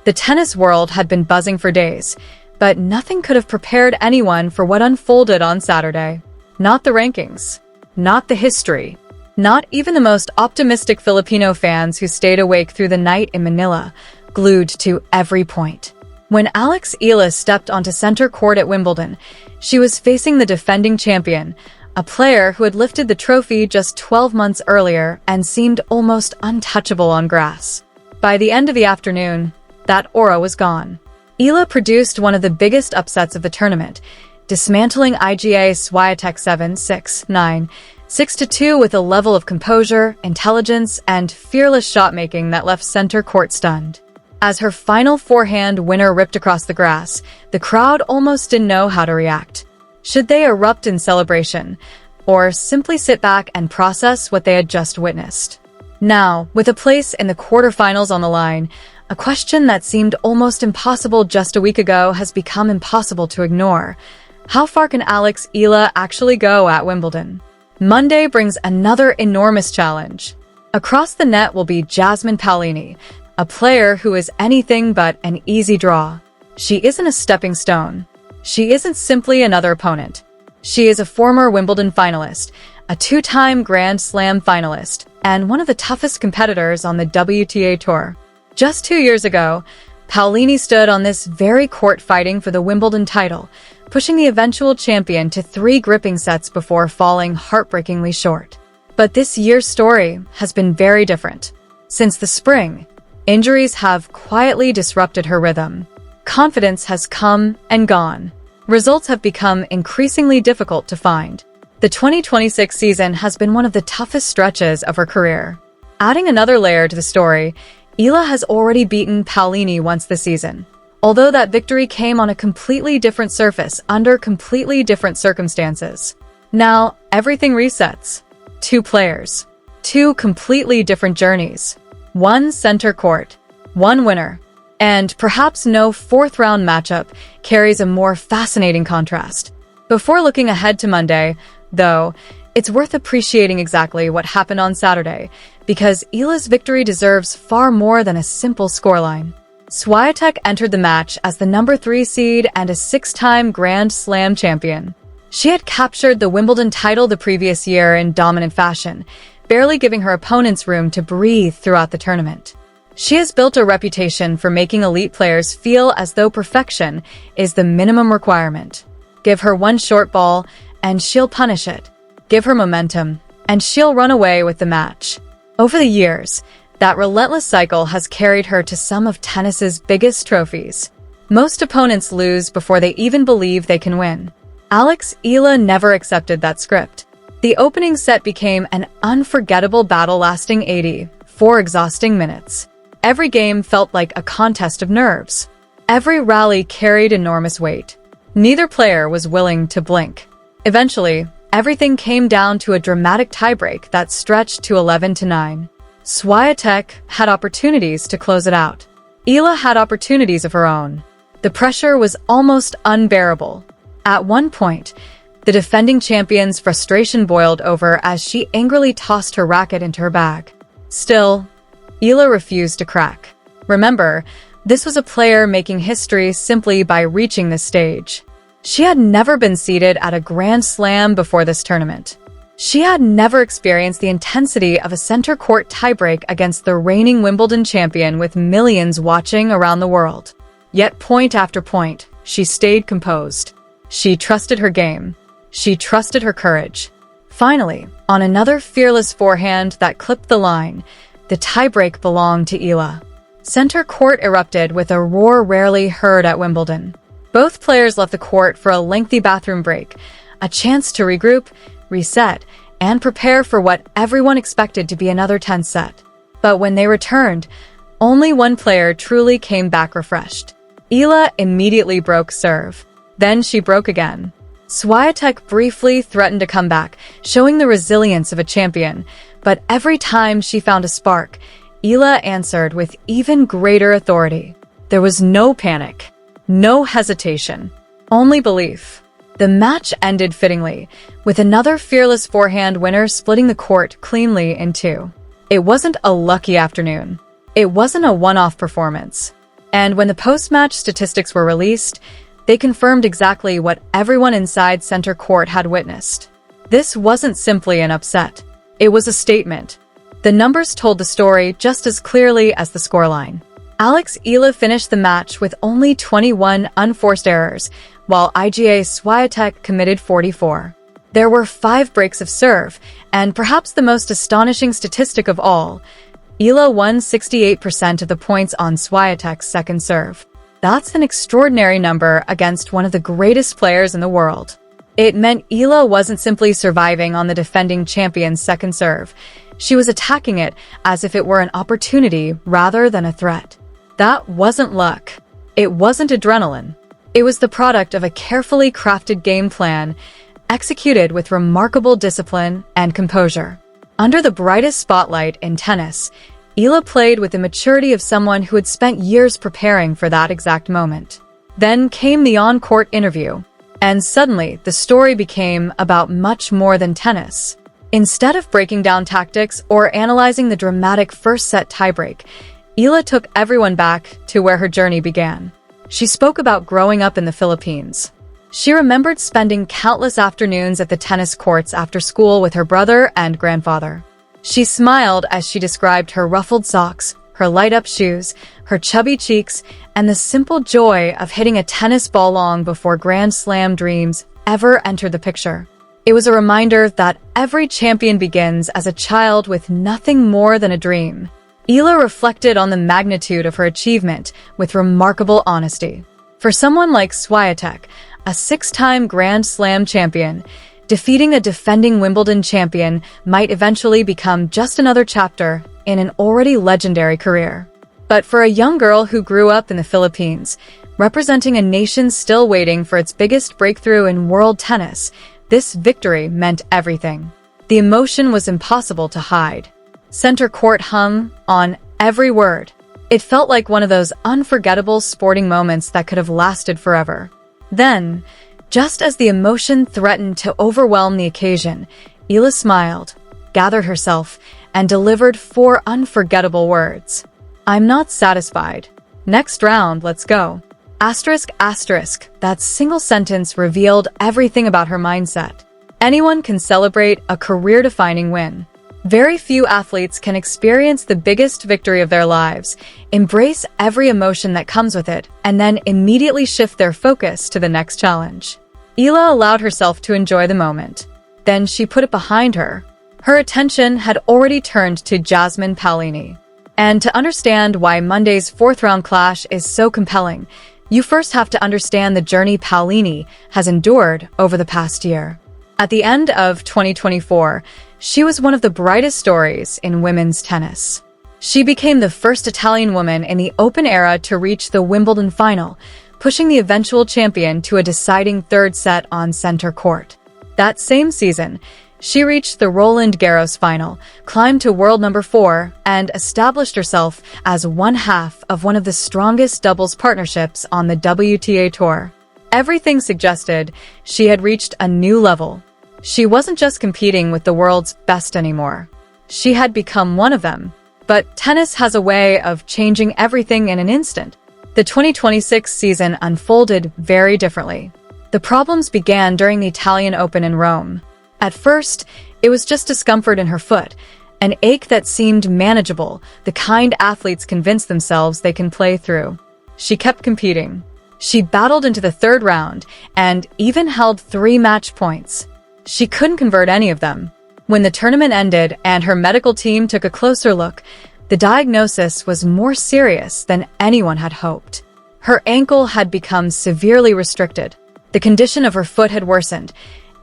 The tennis world had been buzzing for days, but nothing could have prepared anyone for what unfolded on Saturday. Not the rankings, not the history, not even the most optimistic Filipino fans who stayed awake through the night in Manila, glued to every point. When Alex Eala stepped onto center court at Wimbledon, she was facing the defending champion, a player who had lifted the trophy just 12 months earlier and seemed almost untouchable on grass. By the end of the afternoon, that aura was gone. Eala produced one of the biggest upsets of the tournament, dismantling IGA Swiatek 7-6-9, 6-2 with a level of composure, intelligence, and fearless shot-making that left center court stunned. As her final forehand winner ripped across the grass, the crowd almost didn't know how to react. Should they erupt in celebration, or simply sit back and process what they had just witnessed? Now, with a place in the quarterfinals on the line, a question that seemed almost impossible just a week ago has become impossible to ignore. How far can Alex Eala actually go at Wimbledon? Monday brings another enormous challenge. Across the net will be Jasmine Paolini, a player who is anything but an easy draw. She isn't a stepping stone. She isn't simply another opponent. She is a former Wimbledon finalist, a two-time Grand Slam finalist, and one of the toughest competitors on the WTA Tour. Just 2 years ago, Paolini stood on this very court fighting for the Wimbledon title, pushing the eventual champion to 3 gripping sets before falling heartbreakingly short. But this year's story has been very different. Since the spring, injuries have quietly disrupted her rhythm. Confidence has come and gone. Results have become increasingly difficult to find. The 2026 season has been one of the toughest stretches of her career. Adding another layer to the story, Eala has already beaten Paolini once this season. Although that victory came on a completely different surface under completely different circumstances. Now, everything resets. 2 players. 2 completely different journeys. 1 center court. 1 winner. And perhaps no 4th-round matchup carries a more fascinating contrast. Before looking ahead to Monday, though, it's worth appreciating exactly what happened on Saturday, because Eala's victory deserves far more than a simple scoreline. Swiatek entered the match as the number 3 seed and a 6-time Grand Slam champion. She had captured the Wimbledon title the previous year in dominant fashion, barely giving her opponents room to breathe throughout the tournament. She has built a reputation for making elite players feel as though perfection is the minimum requirement. Give her one short ball, and she'll punish it. Give her momentum, and she'll run away with the match. Over the years, that relentless cycle has carried her to some of tennis's biggest trophies. Most opponents lose before they even believe they can win. Alex Eala never accepted that script. The opening set became an unforgettable battle lasting 84 exhausting minutes. Every game felt like a contest of nerves. Every rally carried enormous weight. Neither player was willing to blink. Eventually, everything came down to a dramatic tiebreak that stretched to 11-9. Swiatek had opportunities to close it out. Eala had opportunities of her own. The pressure was almost unbearable. At one point, the defending champion's frustration boiled over as she angrily tossed her racket into her bag. Still, Eala refused to crack. Remember, this was a player making history simply by reaching this stage. She had never been seated at a Grand Slam before this tournament. She had never experienced the intensity of a center court tiebreak against the reigning Wimbledon champion with millions watching around the world. Yet point after point, she stayed composed. She trusted her game. She trusted her courage. Finally, on another fearless forehand that clipped the line, the tiebreak belonged to Eala. Center court erupted with a roar rarely heard at Wimbledon. Both players left the court for a lengthy bathroom break, a chance to regroup, reset, and prepare for what everyone expected to be another tense set. But when they returned, only one player truly came back refreshed. Eala immediately broke serve. Then she broke again. Swiatek briefly threatened to come back, showing the resilience of a champion, but every time she found a spark, Eala answered with even greater authority. There was no panic, no hesitation, only belief. The match ended fittingly, with another fearless forehand winner splitting the court cleanly in 2. It wasn't a lucky afternoon. It wasn't a one-off performance. And when the post-match statistics were released, they confirmed exactly what everyone inside center court had witnessed. This wasn't simply an upset. It was a statement. The numbers told the story just as clearly as the scoreline. Alex Eala finished the match with only 21 unforced errors, while Iga Swiatek committed 44. There were 5 breaks of serve, and perhaps the most astonishing statistic of all, Eala won 68% of the points on Swiatek's second serve. That's an extraordinary number against one of the greatest players in the world. It meant Eala wasn't simply surviving on the defending champion's second serve. She was attacking it as if it were an opportunity rather than a threat. That wasn't luck. It wasn't adrenaline. It was the product of a carefully crafted game plan, executed with remarkable discipline and composure. Under the brightest spotlight in tennis, Eala played with the maturity of someone who had spent years preparing for that exact moment. Then came the on-court interview, and suddenly the story became about much more than tennis. Instead of breaking down tactics or analyzing the dramatic first-set tiebreak, Eala took everyone back to where her journey began. She spoke about growing up in the Philippines. She remembered spending countless afternoons at the tennis courts after school with her brother and grandfather. She smiled as she described her ruffled socks, her light-up shoes, her chubby cheeks, and the simple joy of hitting a tennis ball long before Grand Slam dreams ever entered the picture. It was a reminder that every champion begins as a child with nothing more than a dream. Eala reflected on the magnitude of her achievement with remarkable honesty. For someone like Swiatek, a 6-time Grand Slam champion, defeating a defending Wimbledon champion might eventually become just another chapter in an already legendary career. But for a young girl who grew up in the Philippines, representing a nation still waiting for its biggest breakthrough in world tennis, this victory meant everything. The emotion was impossible to hide. Center court hung on every word. It felt like one of those unforgettable sporting moments that could have lasted forever. Then, just as the emotion threatened to overwhelm the occasion, Eala smiled, gathered herself, and delivered 4 unforgettable words. "I'm not satisfied. Next round, let's go." That single sentence revealed everything about her mindset. Anyone can celebrate a career-defining win. Very few athletes can experience the biggest victory of their lives, embrace every emotion that comes with it, and then immediately shift their focus to the next challenge. Eala allowed herself to enjoy the moment. Then she put it behind her. Her attention had already turned to Jasmine Paolini. And to understand why Monday's 4th-round clash is so compelling, you first have to understand the journey Paolini has endured over the past year. At the end of 2024, she was one of the brightest stories in women's tennis. She became the first Italian woman in the Open era to reach the Wimbledon final, pushing the eventual champion to a deciding 3rd set on center court. That same season, she reached the Roland Garros final, climbed to world number 4, and established herself as one half of one of the strongest doubles partnerships on the WTA Tour. Everything suggested she had reached a new level. She wasn't just competing with the world's best anymore. She had become one of them. But tennis has a way of changing everything in an instant. The 2026 season unfolded very differently. The problems began during the Italian Open in Rome. At first, it was just discomfort in her foot, an ache that seemed manageable, the kind athletes convince themselves they can play through. She kept competing. She battled into the 3rd round and even held 3 match points. She couldn't convert any of them. When the tournament ended and her medical team took a closer look, the diagnosis was more serious than anyone had hoped. Her ankle had become severely restricted. The condition of her foot had worsened,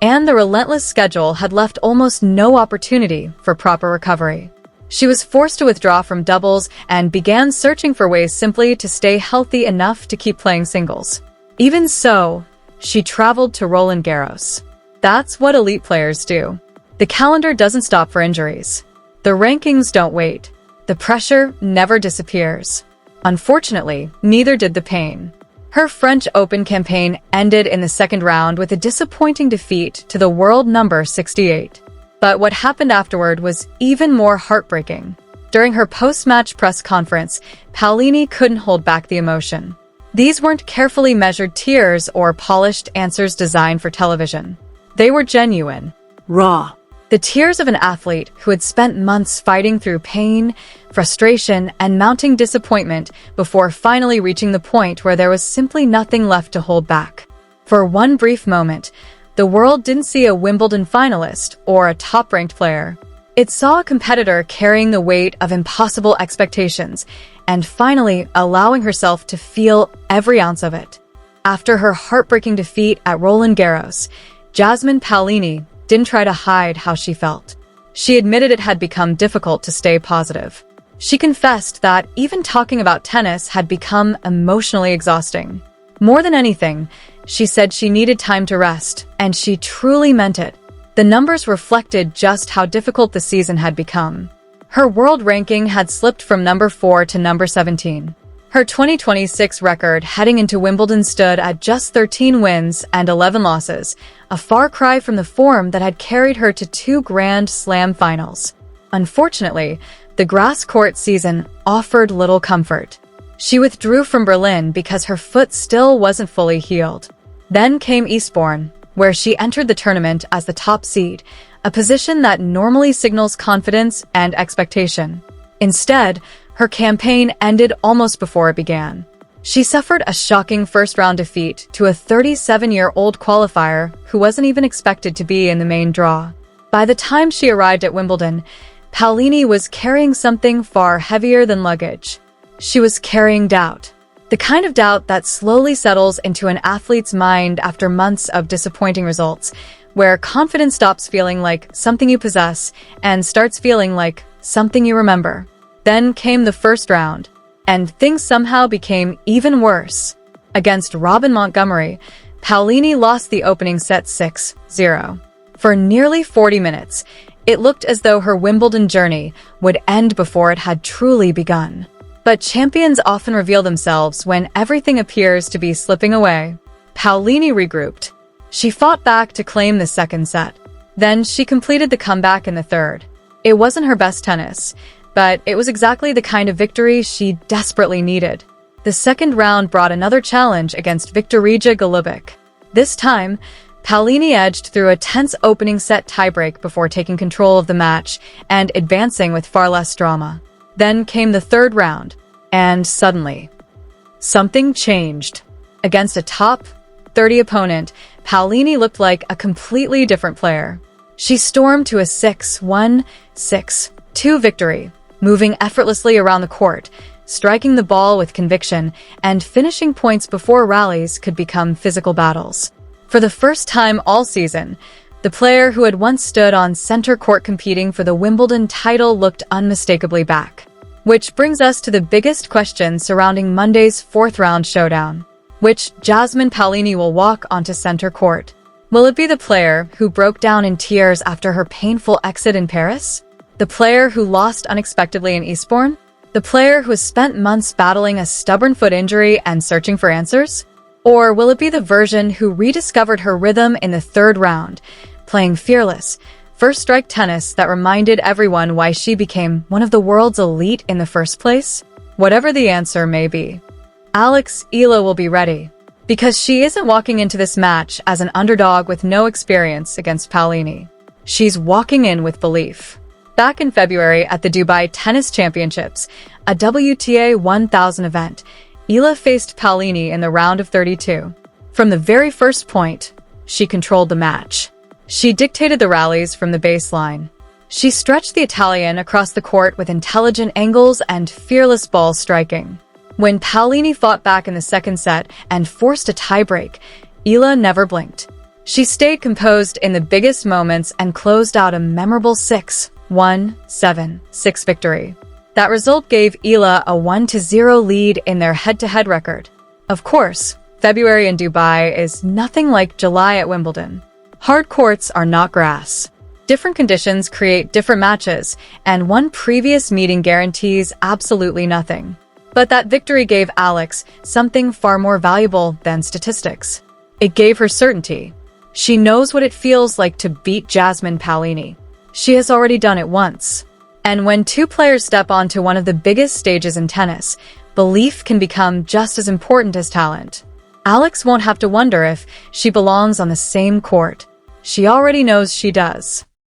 and the relentless schedule had left almost no opportunity for proper recovery. She was forced to withdraw from doubles and began searching for ways simply to stay healthy enough to keep playing singles. Even so, she traveled to Roland Garros. That's what elite players do. The calendar doesn't stop for injuries. The rankings don't wait. The pressure never disappears. Unfortunately, neither did the pain. Her French Open campaign ended in the 2nd round with a disappointing defeat to the world number 68. But what happened afterward was even more heartbreaking. During her post-match press conference, Paolini couldn't hold back the emotion. These weren't carefully measured tears or polished answers designed for television. They were genuine, raw. The tears of an athlete who had spent months fighting through pain, frustration, and mounting disappointment before finally reaching the point where there was simply nothing left to hold back. For one brief moment, the world didn't see a Wimbledon finalist or a top-ranked player. It saw a competitor carrying the weight of impossible expectations and finally allowing herself to feel every ounce of it. After her heartbreaking defeat at Roland Garros, Jasmine Paolini didn't try to hide how she felt. She admitted it had become difficult to stay positive. She confessed that even talking about tennis had become emotionally exhausting. More than anything, she said she needed time to rest, and she truly meant it. The numbers reflected just how difficult the season had become. Her world ranking had slipped from number 4 to number 17. Her 2026 record heading into Wimbledon stood at just 13 wins and 11 losses, a far cry from the form that had carried her to 2 Grand Slam finals. Unfortunately, the grass court season offered little comfort. She withdrew from Berlin because her foot still wasn't fully healed. Then came Eastbourne, where she entered the tournament as the top seed, a position that normally signals confidence and expectation. Instead, her campaign ended almost before it began. She suffered a shocking first-round defeat to a 37-year-old qualifier who wasn't even expected to be in the main draw. By the time she arrived at Wimbledon, Paolini was carrying something far heavier than luggage. She was carrying doubt. The kind of doubt that slowly settles into an athlete's mind after months of disappointing results, where confidence stops feeling like something you possess and starts feeling like something you remember. Then came the first round, and things somehow became even worse. Against Robin Montgomery, Paolini lost the opening set 6-0. For nearly 40 minutes, it looked as though her Wimbledon journey would end before it had truly begun. But champions often reveal themselves when everything appears to be slipping away. Paolini regrouped. She fought back to claim the second set. Then she completed the comeback in the third. It wasn't her best tennis, but it was exactly the kind of victory she desperately needed. The second round brought another challenge against Viktorija Golubic. This time, Paolini edged through a tense opening set tiebreak before taking control of the match and advancing with far less drama. Then came the third round, and suddenly, something changed. Against a top 30 opponent, Paolini looked like a completely different player. She stormed to a 6-1, 6-2 victory, moving effortlessly around the court, striking the ball with conviction, and finishing points before rallies could become physical battles. For the first time all season, the player who had once stood on center court competing for the Wimbledon title looked unmistakably back. Which brings us to the biggest question surrounding Monday's fourth-round showdown. Which Jasmine Paolini will walk onto center court? Will it be the player who broke down in tears after her painful exit in Paris? The player who lost unexpectedly in Eastbourne? The player who has spent months battling a stubborn foot injury and searching for answers? Or will it be the version who rediscovered her rhythm in the third round, playing fearless, first-strike tennis that reminded everyone why she became one of the world's elite in the first place? Whatever the answer may be, Alex Eala will be ready, because she isn't walking into this match as an underdog with no experience against Paolini. She's walking in with belief. Back in February at the Dubai Tennis Championships, a WTA 1000 event, Eala faced Paolini in the round of 32. From the very first point, she controlled the match. She dictated the rallies from the baseline. She stretched the Italian across the court with intelligent angles and fearless ball striking. When Paolini fought back in the second set and forced a tiebreak, Eala never blinked. She stayed composed in the biggest moments and closed out a memorable 6-1, 7-6 victory. That result gave Eala a 1-0 lead in their head-to-head record. Of course, February in Dubai is nothing like July at Wimbledon. Hard courts are not grass. Different conditions create different matches, and one previous meeting guarantees absolutely nothing. But that victory gave Alex something far more valuable than statistics. It gave her certainty. She knows what it feels like to beat Jasmine Paolini. She has already done it once. And when two players step onto one of the biggest stages in tennis, belief can become just as important as talent. Alex won't have to wonder if she belongs on the same court. She already knows she does.